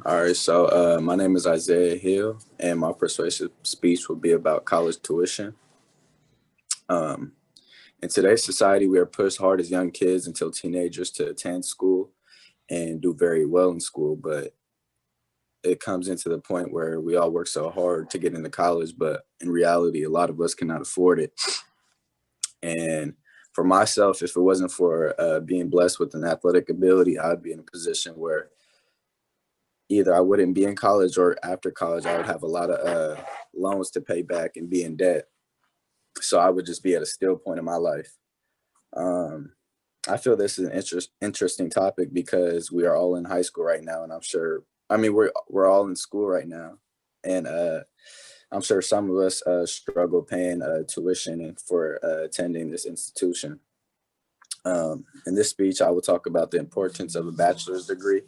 All right, so my name is Isaiah Hill, and my persuasive speech will be about college tuition. Um, in today's society, we are pushed hard as young kids until teenagers to attend school and do very well in school, but it comes into the point where we all work so hard to get into college, but in reality, a lot of us cannot afford it. And for myself, if it wasn't for being blessed with an athletic ability, I'd be in a position where either I wouldn't be in college or after college, I would have a lot of loans to pay back and be in debt. So I would just be at a still point in my life. Um, I feel this is an interesting topic because we are all in high school right now, and I'm sure. I mean, we're all in school right now, and I'm sure some of us struggle paying tuition and for attending this institution. In this speech, I will talk about the importance of a bachelor's degree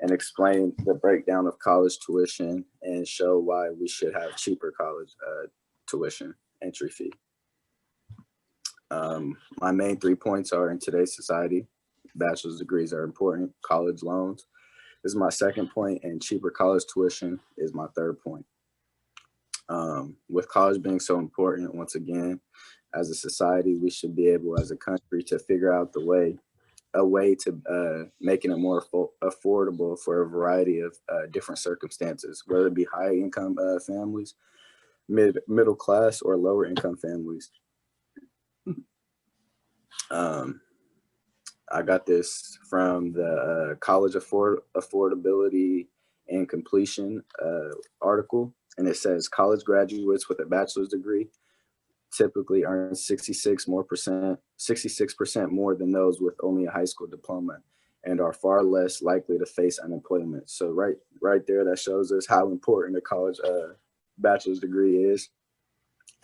and explain the breakdown of college tuition and show why we should have cheaper college tuition entry fee. My main 3 points are: in today's society, bachelor's degrees are important. College loans is my second point, and cheaper college tuition is my third point. With college being so important, once again, as a society, we should be able, as a country, to figure out a way to making it more affordable for a variety of different circumstances, whether it be high income families, middle class, or lower income families. Um, I got this from the College Affordability and Completion article, and it says college graduates with a bachelor's degree typically earn 66% more than those with only a high school diploma, and are far less likely to face unemployment. So right there, that shows us how important a college bachelor's degree is,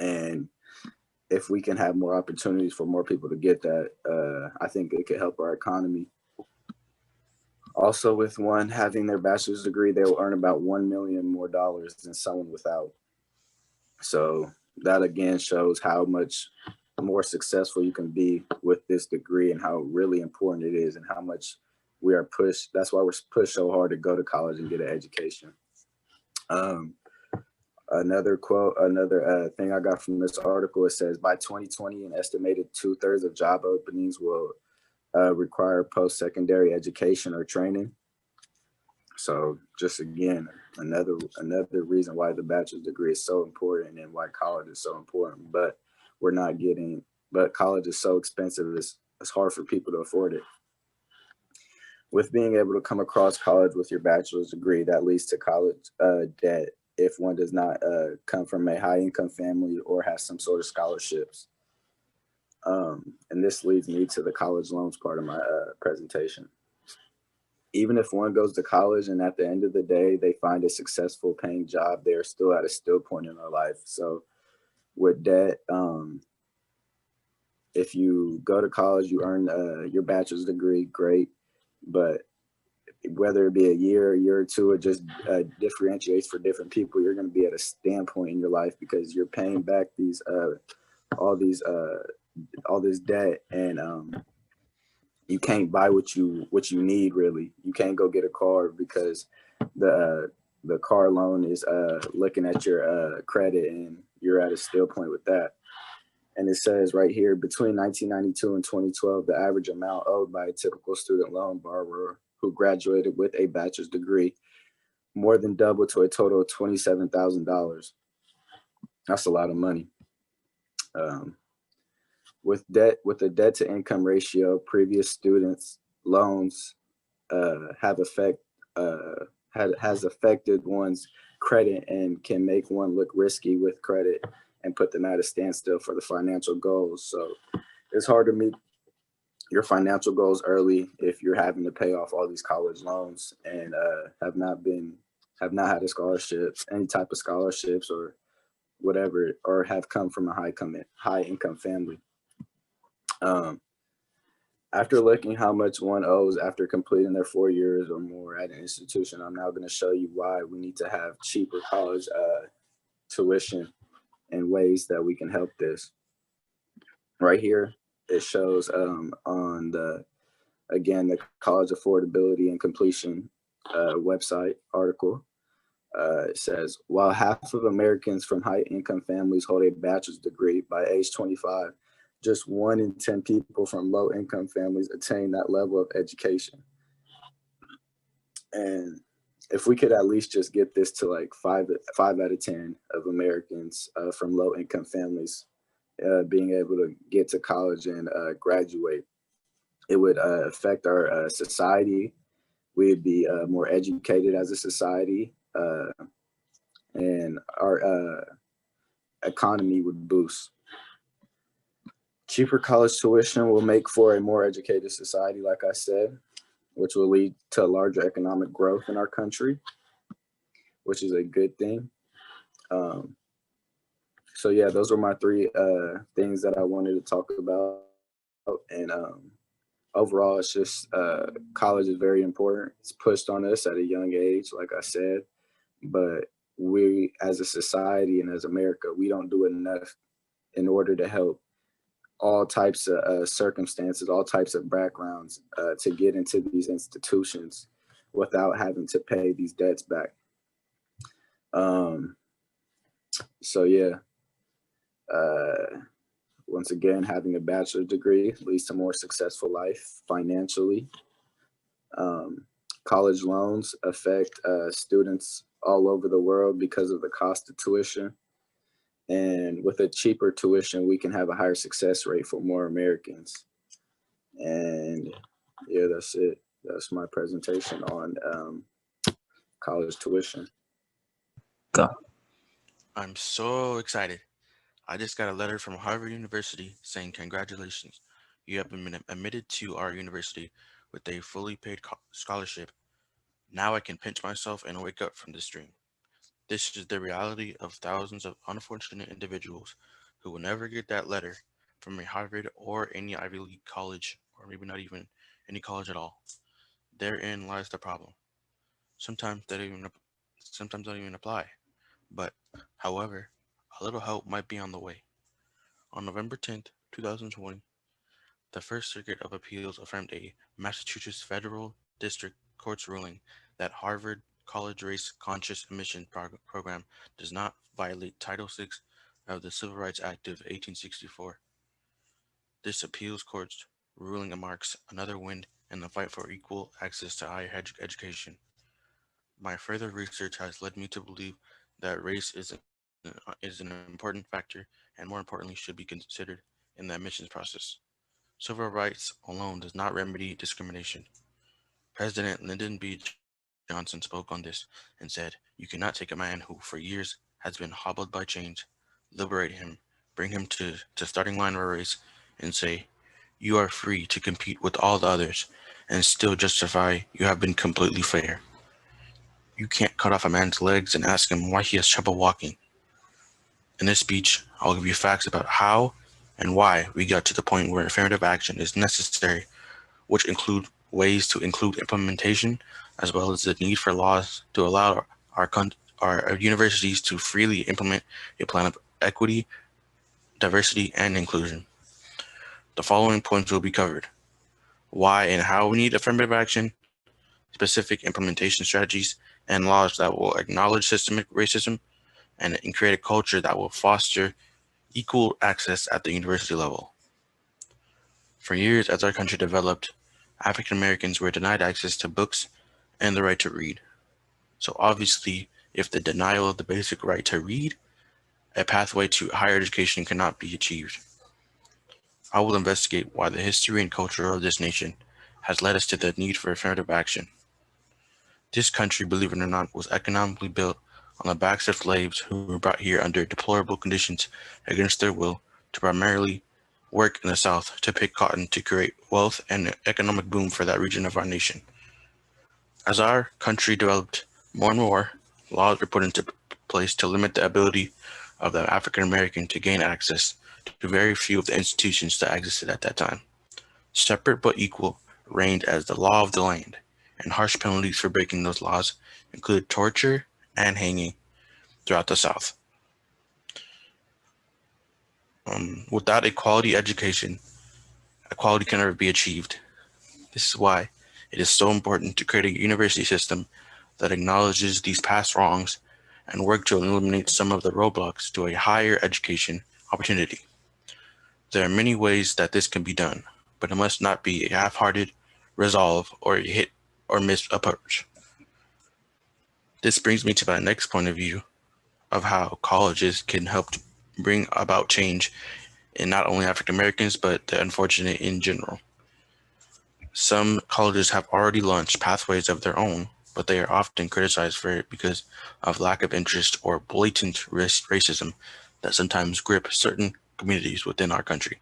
and if we can have more opportunities for more people to get that, I think it could help our economy. Also, with one having their bachelor's degree, they will earn about 1 million more dollars than someone without. So that again shows how much more successful you can be with this degree and how really important it is and how much we are pushed. That's why we're pushed so hard to go to college and get an education. Um, another thing I got from this article, it says by 2020, an estimated 2/3 of job openings will require post-secondary education or training. So just again, another reason why the bachelor's degree is so important and why college is so important. But we're not getting. But college is so expensive; it's hard for people to afford it. With being able to come across college with your bachelor's degree, that leads to college debt if one does not come from a high income family or has some sort of scholarships. And this leads me to the college loans part of my presentation. Even if one goes to college and at the end of the day they find a successful paying job, they're still at a still point in their life. So with debt, if you go to college, you earn your bachelor's degree, great. But whether it be a year or two, it just differentiates for different people. You're going to be at a standpoint in your life because you're paying back these all these all this debt, and you can't buy what you need really. You can't go get a car because the car loan is looking at your credit, and you're at a still point with that. And it says right here, between 1992 and 2012, the average amount owed by a typical student loan borrower who graduated with a bachelor's degree more than doubled to a total of $27,000. That's a lot of money. Um, with a debt to income ratio, previous students' loans have effect has affected one's credit and can make one look risky with credit and put them at a standstill for the financial goals. So it's hard to meet your financial goals early if you're having to pay off all these college loans and have not had a scholarship, any type of scholarships or whatever, or have come from a high income family. Um, After looking how much one owes after completing their 4 years or more at an institution, I'm now going to show you why we need to have cheaper college tuition and ways that we can help this. Right here, it shows on the, again, the college affordability and completion website article. It says, while half of Americans from high-income families hold a bachelor's degree by age 25, just 1 in 10 people from low-income families attain that level of education. And if we could at least just get this to like five out of 10 of Americans from low-income families being able to get to college and graduate, it would affect our society. We'd be more educated as a society, and our economy would boost. Cheaper college tuition will make for a more educated society, like I said, which will lead to larger economic growth in our country, which is a good thing. So yeah, those were my three things that I wanted to talk about. And overall, it's just college is very important. It's pushed on us at a young age, like I said, but we as a society and as America, we don't do enough in order to help all types of circumstances, all types of backgrounds to get into these institutions without having to pay these debts back. So yeah, once again, having a bachelor's degree leads to more successful life financially. College loans affect students all over the world because of the cost of tuition. And with a cheaper tuition, we can have a higher success rate for more Americans. And yeah, that's it. That's my presentation on college tuition. Go. I'm so excited. I just got a letter from Harvard University saying, congratulations, you have been admitted to our university with a fully paid scholarship. Now I can pinch myself and wake up from this dream. This is the reality of thousands of unfortunate individuals who will never get that letter from a Harvard or any Ivy League college, or maybe not even any college at all. Therein lies the problem. Sometimes they don't even sometimes don't even apply. But, however, a little help might be on the way. On November 10th, 2020, the First Circuit of Appeals affirmed a Massachusetts Federal District Court's ruling that Harvard College Race Conscious Admission Program does not violate Title VI of the Civil Rights Act of 1864. This appeals court's ruling marks another win in the fight for equal access to higher education. My further research has led me to believe that race is an important factor and, more importantly, should be considered in the admissions process. Civil rights alone does not remedy discrimination. President Lyndon B. Johnson spoke on this and said, "You cannot take a man who, for years, has been hobbled by chains, liberate him, bring him to starting line of a race, and say, 'You are free to compete with all the others,' and still justify you have been completely fair. You can't cut off a man's legs and ask him why he has trouble walking." In this speech, I'll give you facts about how and why we got to the point where affirmative action is necessary, which include ways to include implementation, as well as the need for laws to allow our universities to freely implement a plan of equity, diversity, and inclusion. The following points will be covered: why and how we need affirmative action, specific implementation strategies, and laws that will acknowledge systemic racism and create a culture that will foster equal access at the university level. For years, as our country developed, African Americans were denied access to books and the right to read. So obviously, if the denial of the basic right to read, a pathway to higher education cannot be achieved. I will investigate why the history and culture of this nation has led us to the need for affirmative action. This country, believe it or not, was economically built on the backs of slaves who were brought here under deplorable conditions against their will to primarily work in the South to pick cotton to create wealth and economic boom for that region of our nation. As our country developed more and more, laws were put into place to limit the ability of the African American to gain access to very few of the institutions that existed at that time. Separate but equal reigned as the law of the land, and harsh penalties for breaking those laws included torture and hanging throughout the South. Without a quality education, equality can never be achieved. This is why It is so important to create a university system that acknowledges these past wrongs and work to eliminate some of the roadblocks to a higher education opportunity. There are many ways that this can be done, but it must not be a half-hearted resolve or a hit or miss approach. This brings me to my next point of view of how colleges can help to bring about change in not only African Americans but the unfortunate in general. Some colleges have already launched pathways of their own, but they are often criticized for it because of lack of interest or blatant racism that sometimes grip certain communities within our country.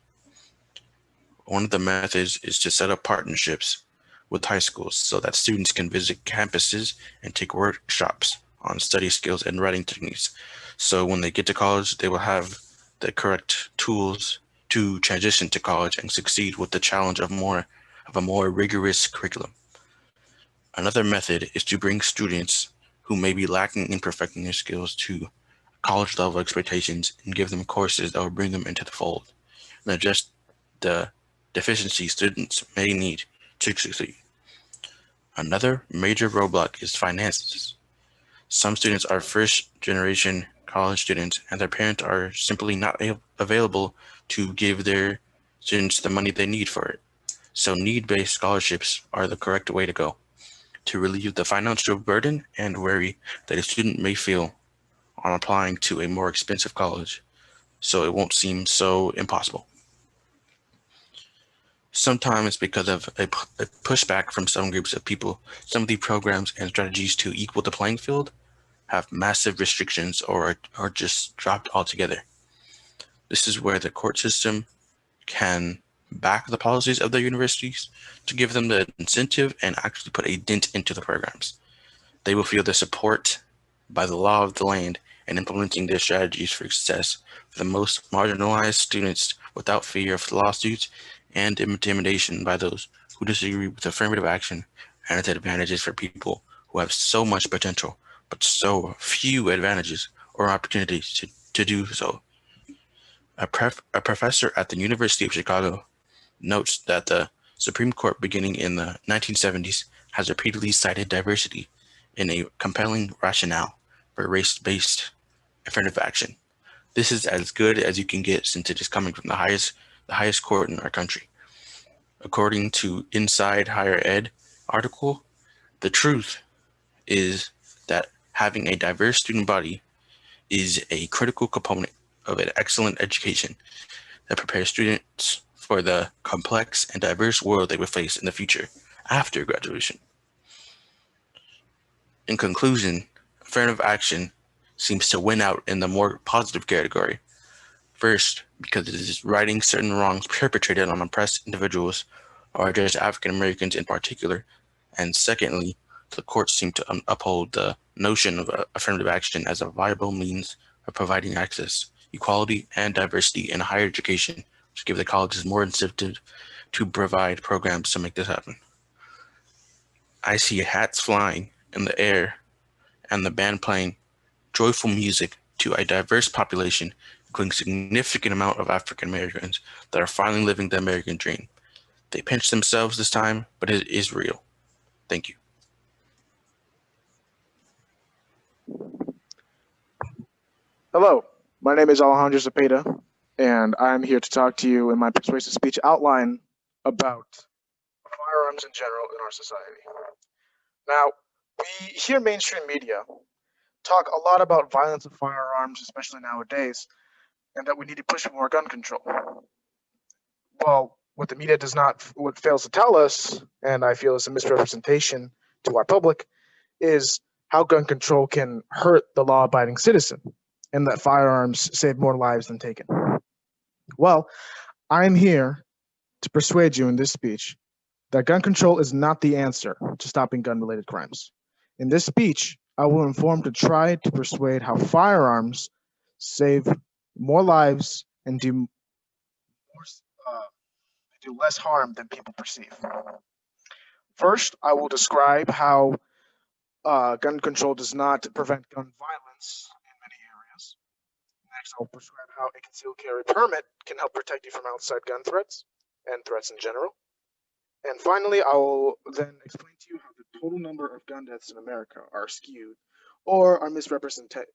One of the methods is to set up partnerships with high schools so that students can visit campuses and take workshops on study skills and writing techniques. So when they get to college, they will have the correct tools to transition to college and succeed with the challenge of a more rigorous curriculum. Another method is to bring students who may be lacking in perfecting their skills to college level expectations and give them courses that will bring them into the fold and adjust the deficiencies students may need to succeed. Another major roadblock is finances. Some students are first generation college students and their parents are simply not available to give their students the money they need for it. So need-based scholarships are the correct way to go to relieve the financial burden and worry that a student may feel on applying to a more expensive college, so it won't seem so impossible. Sometimes because of a pushback from some groups of people, some of the programs and strategies to equal the playing field have massive restrictions or are just dropped altogether. This is where the court system can back the policies of the universities to give them the incentive and actually put a dent into the programs. They will feel the support by the law of the land and implementing their strategies for success for the most marginalized students without fear of lawsuits and intimidation by those who disagree with affirmative action and its advantages for people who have so much potential but so few advantages or opportunities to do so. A professor at the University of Chicago notes that the Supreme Court, beginning in the 1970s, has repeatedly cited diversity in a compelling rationale for race-based affirmative action. This is as good as you can get since it is coming from the highest court in our country. According to Inside Higher Ed article, the truth is that having a diverse student body is a critical component of an excellent education that prepares students for the complex and diverse world they will face in the future after graduation. In conclusion, affirmative action seems to win out in the more positive category. First, because it is righting certain wrongs perpetrated on oppressed individuals or just African Americans in particular. And secondly, the courts seem to uphold the notion of affirmative action as a viable means of providing access, equality, and diversity in higher education, to give the colleges more incentive to provide programs to make this happen. I see hats flying in the air and the band playing joyful music to a diverse population, including a significant amount of African Americans that are finally living the American dream. They pinch themselves this time, but it is real. Thank you. Hello, my name is Alejandro Zapata, and I'm here to talk to you in my persuasive speech outline about firearms in general in our society. Now, we hear mainstream media talk a lot about violence of firearms, especially nowadays, and that we need to push for more gun control. Well, what the media does not, what fails to tell us, and I feel is a misrepresentation to our public, is how gun control can hurt the law abiding citizen and that firearms save more lives than taken. Well, I'm here to persuade you in this speech that gun control is not the answer to stopping gun related crimes. In this speech, I will inform to try to persuade how firearms save more lives and uh, do less harm than people perceive. First, I will describe how gun control does not prevent gun violence in many areas. Next, I'll prescribe how a concealed carry permit can help protect you from outside gun threats and threats in general. And finally, I will then explain to you how the total number of gun deaths in America are skewed or are misrepresented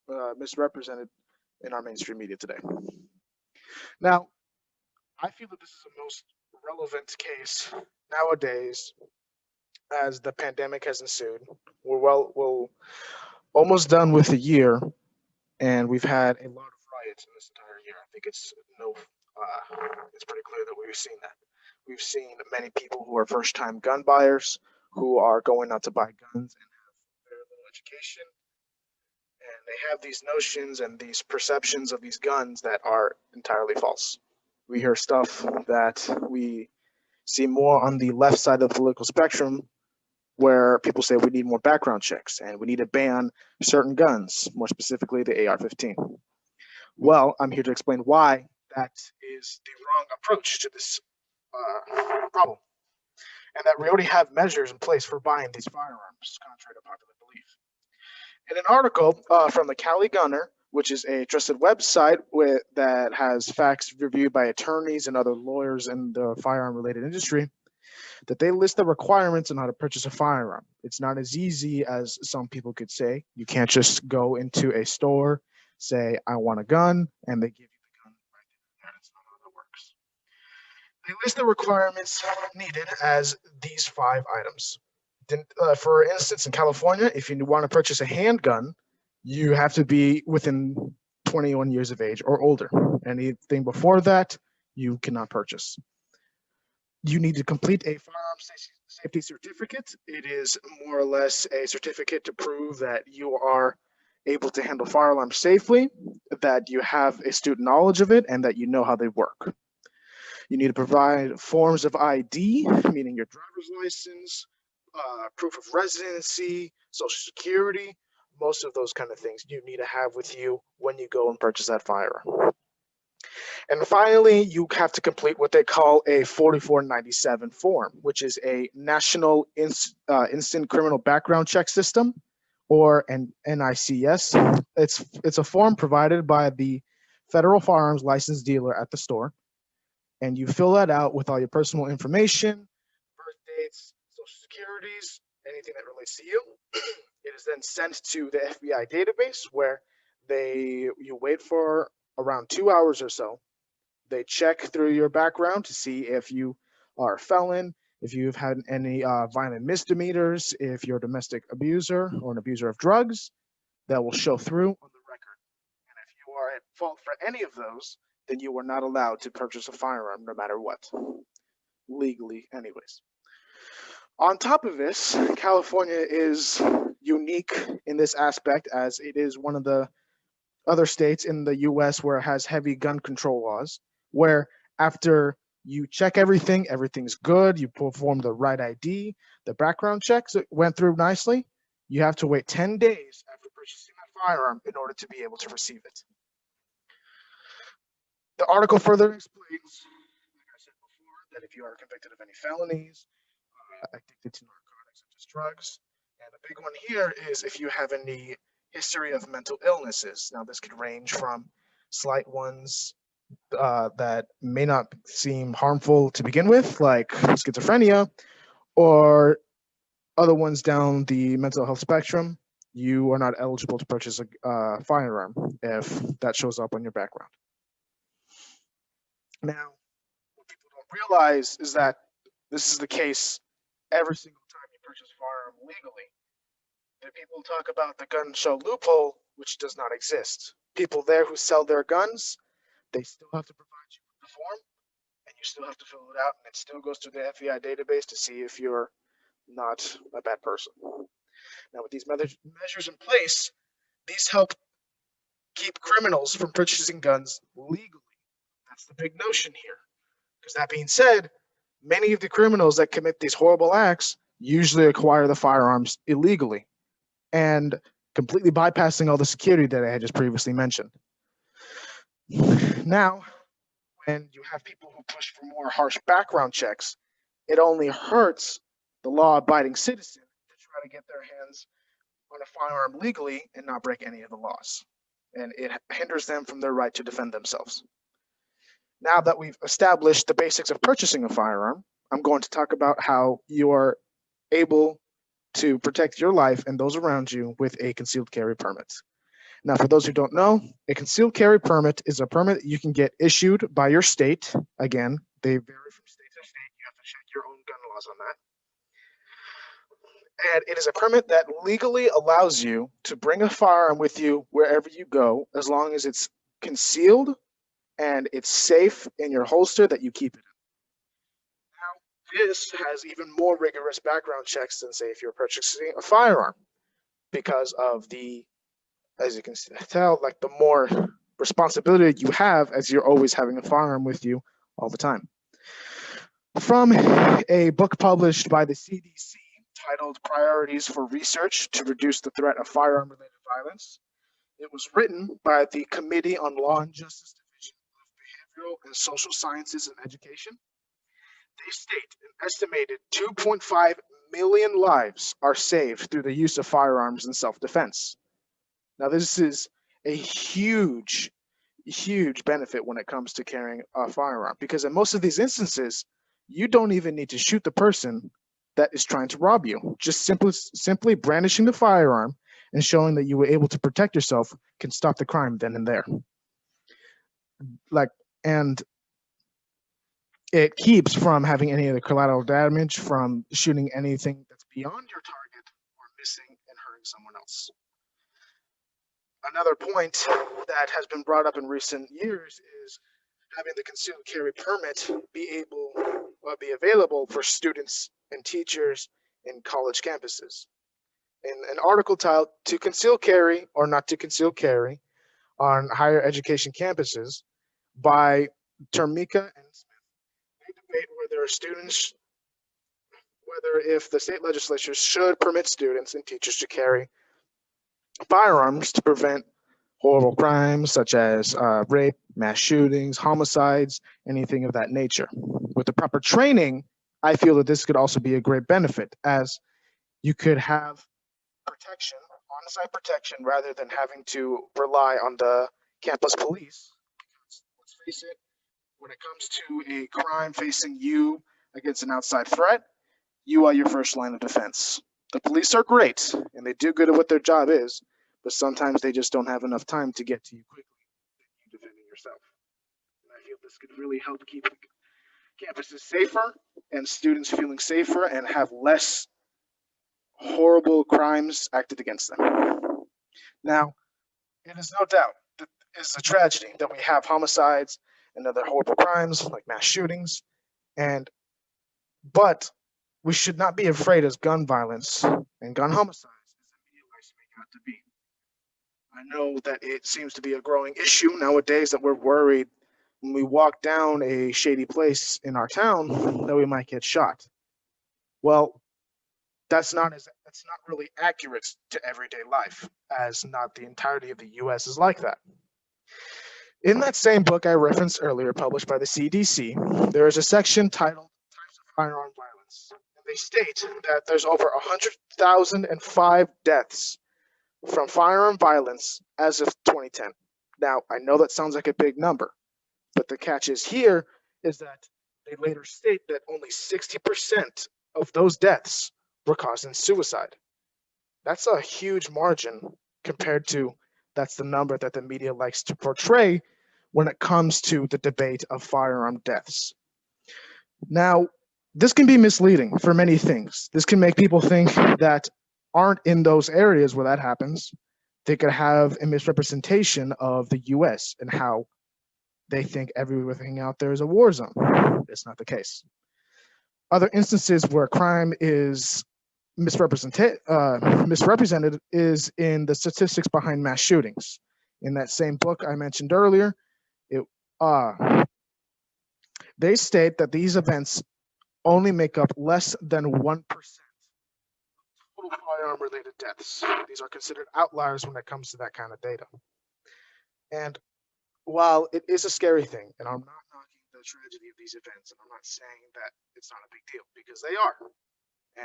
in our mainstream media today. Now, I feel that this is the most relevant case nowadays as the pandemic has ensued. We're almost done with the year, and we've had a lot of riots in this entire year. I think it's pretty clear that we've seen that. We've seen many people who are first-time gun buyers who are going out to buy guns and have very little education, and they have these notions and these perceptions of these guns that are entirely false. We hear stuff that we see more on the left side of the political spectrum where people say we need more background checks and we need to ban certain guns, more specifically the AR-15. Well, I'm here to explain why that is the wrong approach to this problem, and that we already have measures in place for buying these firearms, contrary to popular belief. In an article from the Cali Gunner, which is a trusted website that has facts reviewed by attorneys and other lawyers in the firearm-related industry, that they list the requirements on how to purchase a firearm. It's not as easy as some people could say. You can't just go into a store, say, I want a gun, and they give you the gun right there. That's not how that works. They list the requirements needed as these 5 items. For instance, in California, if you want to purchase a handgun, you have to be within 21 years of age or older. Anything before that, you cannot purchase. You need to complete a firearm safety certificate. It is more or less a certificate to prove that you are able to handle firearms safely, that you have astute knowledge of it, and that you know how they work. You need to provide forms of ID, meaning your driver's license, proof of residency, social security, most of those kind of things you need to have with you when you go and purchase that firearm. And finally, you have to complete what they call a 4497 form, which is a National Instant Criminal Background Check System, or an NICS. It's a form provided by the federal firearms license dealer at the store, and you fill that out with all your personal information, birth dates, social securities, anything that relates to you. It is then sent to the FBI database where you wait for around 2 hours or so. They check through your background to see if you are a felon, if you've had any violent misdemeanors, if you're a domestic abuser or an abuser of drugs. That will show through on the record. And if you are at fault for any of those, then you are not allowed to purchase a firearm no matter what, legally anyways. On top of this, California is unique in this aspect as it is one of the other states in the US where it has heavy gun control laws, where after you check everything, everything's good, you perform the right ID, the background checks went through nicely, you have to wait 10 days after purchasing that firearm in order to be able to receive it. The article further explains, like I said before, that if you are convicted of any felonies, addicted to narcotics such as drugs, and the big one here is if you have any history of mental illnesses. Now, this could range from slight ones that may not seem harmful to begin with, like schizophrenia, or other ones down the mental health spectrum. You are not eligible to purchase a firearm if that shows up on your background. Now, what people don't realize is that this is the case every single time you purchase a firearm legally. The people talk about the gun show loophole, which does not exist. People there who sell their guns, they still have to provide you with the form, and you still have to fill it out, and it still goes to the FBI database to see if you're not a bad person. Now, with these measures in place, these help keep criminals from purchasing guns legally. That's the big notion here. Because that being said, many of the criminals that commit these horrible acts usually acquire the firearms illegally and completely bypassing all the security that I had just previously mentioned. Now, when you have people who push for more harsh background checks, it only hurts the law-abiding citizen to try to get their hands on a firearm legally and not break any of the laws. And it hinders them from their right to defend themselves. Now that we've established the basics of purchasing a firearm, I'm going to talk about how you are able to protect your life and those around you with a concealed carry permit. Now, for those who don't know, a concealed carry permit is a permit that you can get issued by your state. Again, they vary from state to state. You have to check your own gun laws on that. And it is a permit that legally allows you to bring a firearm with you wherever you go, as long as it's concealed and it's safe in your holster that you keep it in. Now, this has even more rigorous background checks than, say, if you're purchasing a firearm, because of the, as you can tell, like the more responsibility you have as you're always having a firearm with you all the time. From a book published by the CDC titled Priorities for Research to Reduce the Threat of Firearm-Related Violence, it was written by the Committee on Law and Justice Division of Behavioral and Social Sciences and Education. They state an estimated 2.5 million lives are saved through the use of firearms in self-defense. Now, this is a huge benefit when it comes to carrying a firearm, because in most of these instances, you don't even need to shoot the person that is trying to rob you. Just simply brandishing the firearm and showing that you were able to protect yourself can stop the crime then and there. And it keeps from having any of the collateral damage from shooting anything that's beyond your target or missing and hurting someone else. Another point that has been brought up in recent years is having the concealed carry permit be available for students and teachers in college campuses. In an article titled "To Conceal Carry or Not to Conceal Carry on Higher Education Campuses" by Termika and Smith, they debate whether if the state legislature should permit students and teachers to carry firearms to prevent horrible crimes such as rape, mass shootings, homicides, anything of that nature. With the proper training, I feel that this could also be a great benefit, as you could have protection, on-site protection, rather than having to rely on the campus police. Because let's face it, when it comes to a crime facing you against an outside threat, you are your first line of defense. The police are great, and they do good at what their job is, but sometimes they just don't have enough time to get to you quickly than you defending yourself. And I feel this could really help keep campuses safer and students feeling safer and have less horrible crimes acted against them. Now, it is no doubt that it's a tragedy that we have homicides and other horrible crimes like mass shootings, but we should not be afraid as gun violence and gun homicides as the media likes to make it out to be. I know that it seems to be a growing issue nowadays that we're worried when we walk down a shady place in our town that we might get shot. Well, that's not really accurate to everyday life, as not the entirety of the US is like that. In that same book I referenced earlier, published by the CDC, there is a section titled Types of Firearm Violence. And they state that there's over 100,005 deaths from firearm violence as of 2010. Now, I know that sounds like a big number, but the catch is that they later state that only 60% of those deaths were caused in suicide. That's a huge margin compared to that's the number that the media likes to portray when it comes to the debate of firearm deaths. Now, this can be misleading for many things. This can make people think that aren't in those areas where that happens. They could have a misrepresentation of the US and how they think everything out there is a war zone. It's not the case. Other instances where crime is misrepresented is in the statistics behind mass shootings. In that same book I mentioned earlier, they state that these events only make up less than 1% of total firearm-related deaths. These are considered outliers when it comes to that kind of data. And while it is a scary thing, and I'm not knocking the tragedy of these events, and I'm not saying that it's not a big deal, because they are,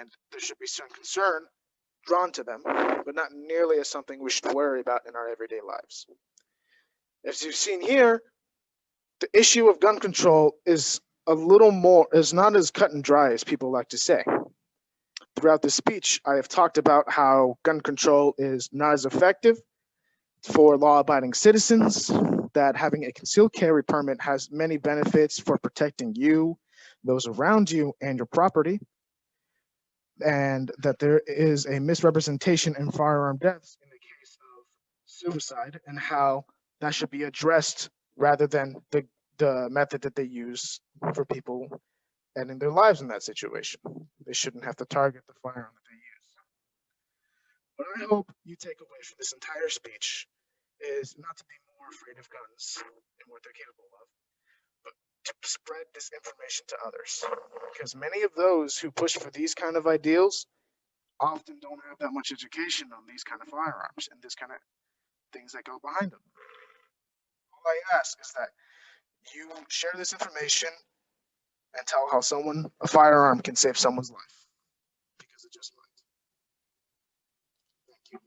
and there should be some concern drawn to them, but not nearly as something we should worry about in our everyday lives. As you've seen here, the issue of gun control is a little more, is not as cut and dry as people like to say. Throughout this speech, I have talked about how gun control is not as effective for law-abiding citizens, that having a concealed carry permit has many benefits for protecting you, those around you, and your property, and that there is a misrepresentation in firearm deaths in the case of suicide, and how that should be addressed rather than the method that they use for people ending their lives in that situation. They shouldn't have to target the firearm that they use. What I hope you take away from this entire speech is not to be more afraid of guns and what they're capable of, but to spread this information to others. Because many of those who push for these kind of ideals often don't have that much education on these kind of firearms and this kind of things that go behind them. All I ask is that you share this information and tell how a firearm can save someone's life, because it just might. Thank you.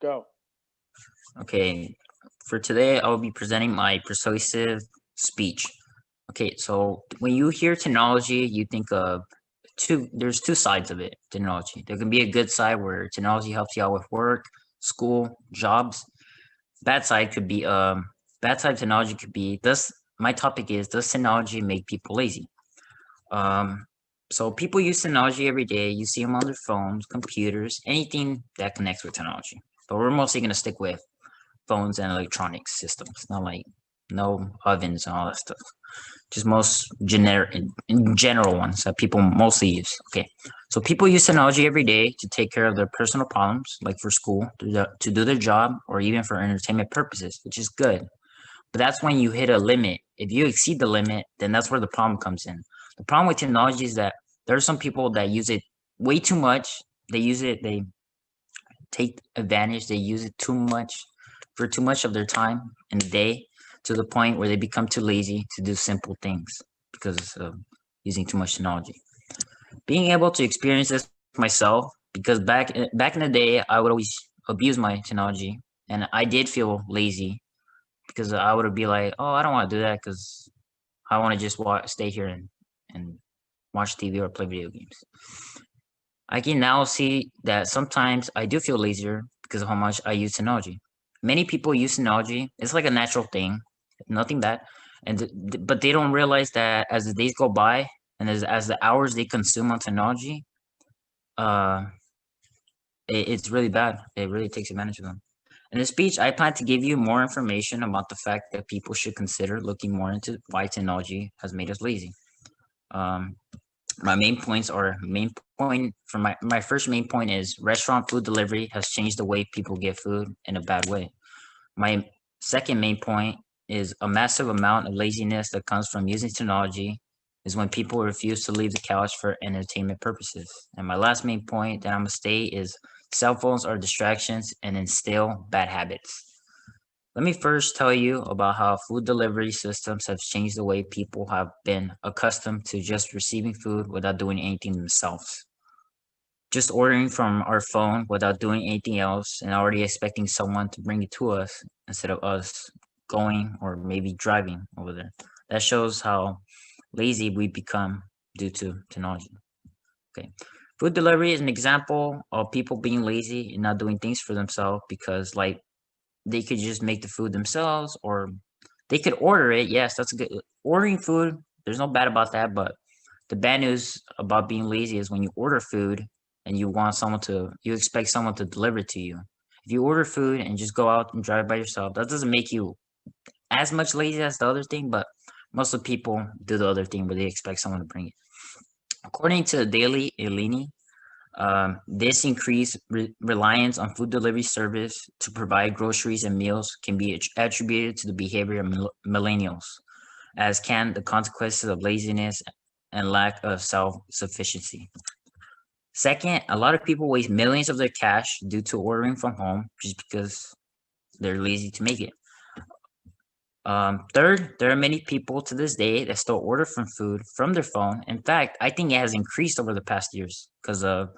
Go. Okay, for today, I'll be presenting my persuasive speech. Okay, so when you hear technology, you think of there's two sides of it, technology. There can be a good side where technology helps you out with work, school, jobs. Bad side could be, bad side of technology could be, my topic is, does technology make people lazy? So people use technology every day. You see them on their phones, computers, anything that connects with technology. But we're mostly going to stick with phones and electronic systems, not like no ovens and all that stuff. Just most in general ones that people mostly use. Okay, so people use technology every day to take care of their personal problems, like for school, to do their job, or even for entertainment purposes, which is good. But that's when you hit a limit. If you exceed the limit, then that's where the problem comes in. The problem with technology is that there are some people that use it way too much. They take advantage, they use it too much for too much of their time in the day, to the point where they become too lazy to do simple things because of using too much technology. Being able to experience this myself, because back in the day, I would always abuse my technology, and I did feel lazy because I would be like, oh, I don't want to do that because I want to just stay here and watch TV or play video games. I can now see that sometimes I do feel lazier because of how much I use technology. Many people use technology. It's like a natural thing, nothing bad. But they don't realize that as the days go by and as the hours they consume on technology, it's really bad. It really takes advantage of them. In this speech, I plan to give you more information about the fact that people should consider looking more into why technology has made us lazy. My main points are my first main point is restaurant food delivery has changed the way people get food in a bad way. My second main point is a massive amount of laziness that comes from using technology is when people refuse to leave the couch for entertainment purposes. And my last main point that I'm gonna state is cell phones are distractions and instill bad habits. Let me first tell you about how food delivery systems have changed the way people have been accustomed to just receiving food without doing anything themselves. Just ordering from our phone without doing anything else and already expecting someone to bring it to us instead of us going or maybe driving over there. That shows how lazy we become due to technology. Okay. Food delivery is an example of people being lazy and not doing things for themselves because like they could just make the food themselves, or they could order it. Yes, that's good. Ordering food, there's no bad about that, but the bad news about being lazy is when you order food and you expect someone to deliver it to you. If you order food and just go out and drive by yourself, that doesn't make you as much lazy as the other thing, but most of the people do the other thing where they expect someone to bring it. According to Daily Eleni, this increased reliance on food delivery service to provide groceries and meals can be attributed to the behavior of millennials, as can the consequences of laziness and lack of self-sufficiency. Second, a lot of people waste millions of their cash due to ordering from home just because they're lazy to make it. Third, there are many people to this day that still order from food from their phone. In fact, I think it has increased over the past years because of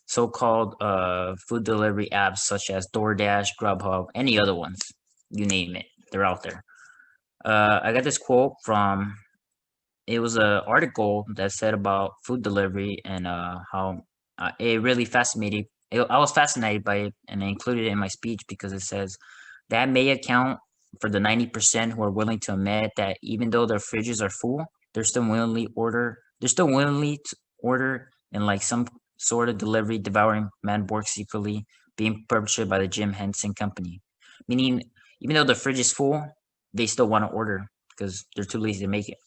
so-called food delivery apps such as DoorDash, Grubhub, any other ones, you name it, they're out there. I got this quote from it was a article that said about food delivery and how it really fascinated. I was fascinated by it, and I included it in my speech because it says that may account for the 90% who are willing to admit that even though their fridges are full, they're still willingly order. They're still willingly to order and like some sort of delivery devouring man borg secretly being perpetrated by the Jim Henson Company. Meaning, even though the fridge is full, they still want to order because they're too lazy to make it.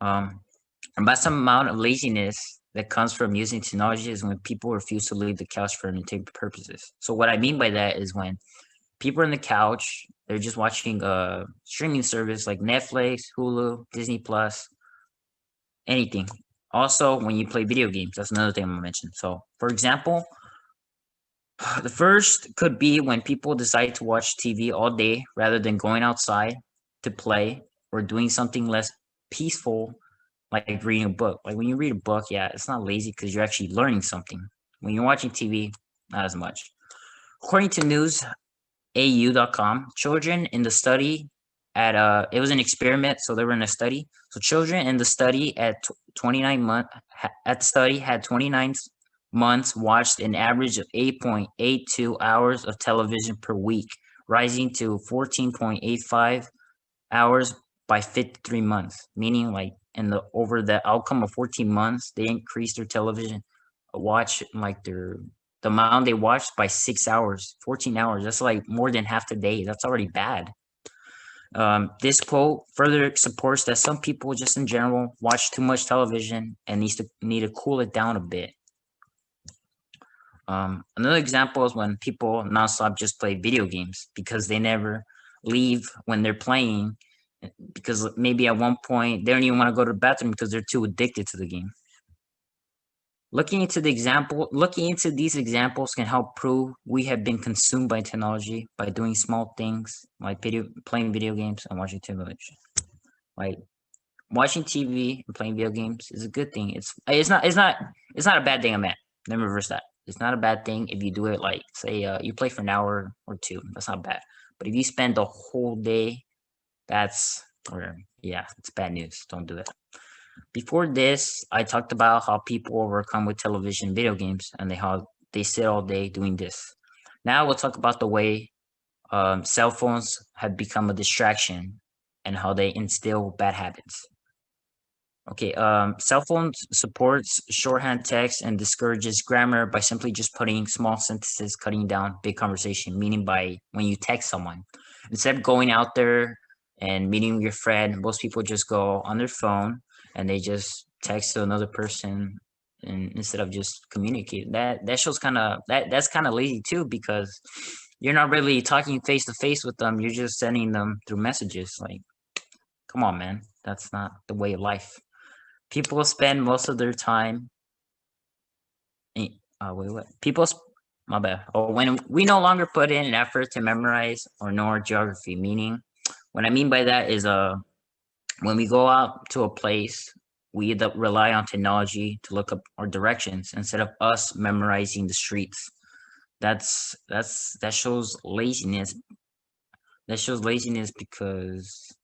About some amount of laziness that comes from using technology is when people refuse to leave the couch for entertainment purposes. So what I mean by that is when people are on the couch, they're just watching a streaming service like Netflix, Hulu, Disney Plus, anything. Also, when you play video games, that's another thing I'm gonna mention. So, for example, the first could be when people decide to watch TV all day rather than going outside to play or doing something less peaceful like reading a book. Like when you read a book, yeah, it's not lazy because you're actually learning something. When you're watching TV, not as much. According to newsau.com, children in the study at it was an experiment, so they were in a study. So children in the study at 29 had 29 months watched an average of 8.82 hours of television per week, rising to 14.85 hours by 53 months, meaning like in the over the outcome of 14 months, they increased their television watch like the amount they watched by 6 hours, 14 hours. That's like more than half the day. That's already bad. This quote further supports that some people just in general watch too much television and need to cool it down a bit. Another example is when people nonstop just play video games because they never leave when they're playing because maybe at one point they don't even want to go to the bathroom because they're too addicted to the game. Looking into these examples can help prove we have been consumed by technology by doing small things like playing video games and watching television. Like watching TV and playing video games is a good thing. It's not a bad thing. Let me reverse that. It's not a bad thing if you do it like say you play for an hour or two. That's not bad. But if you spend the whole day, it's bad news. Don't do it. Before this, I talked about how people overcome with television video games and how they sit all day doing this. Now we'll talk about the way cell phones have become a distraction and how they instill bad habits. Okay, cell phones supports shorthand text and discourages grammar by simply just putting small sentences, cutting down big conversation, meaning by when you text someone. Instead of going out there and meeting your friend, most people just go on their phone and they just text to another person and instead of just communicate. That shows that's kind of lazy too because you're not really talking face to face with them. You're just sending them through messages. Like, come on, man. That's not the way of life. People spend most of their time. My bad. Oh, when we no longer put in an effort to memorize or know our geography, meaning, what I mean by that is when we go out to a place, we rely on technology to look up our directions instead of us memorizing the streets. That shows laziness. That shows laziness because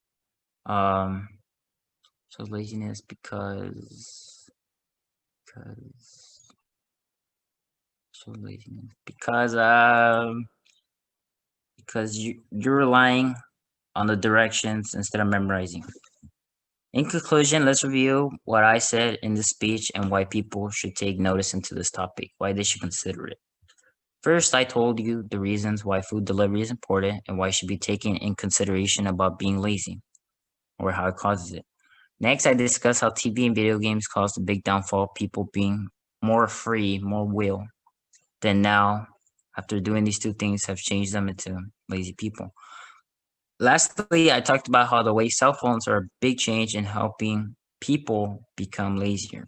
because you're relying on the directions instead of memorizing. In conclusion, let's review what I said in this speech and why people should take notice into this topic, why they should consider it. First, I told you the reasons why food delivery is important and why it should be taken in consideration about being lazy or how it causes it. Next, I discussed how TV and video games caused a big downfall of people being more free, more will, than now, after doing these two things, have changed them into lazy people. Lastly, I talked about how the way cell phones are a big change in helping people become lazier.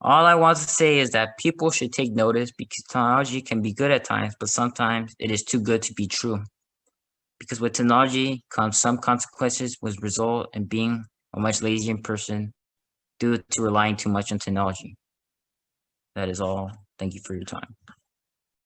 All I want to say is that people should take notice because technology can be good at times, but sometimes it is too good to be true. Because with technology comes some consequences, which result in being a much lazier person due to relying too much on technology. That is all. Thank you for your time.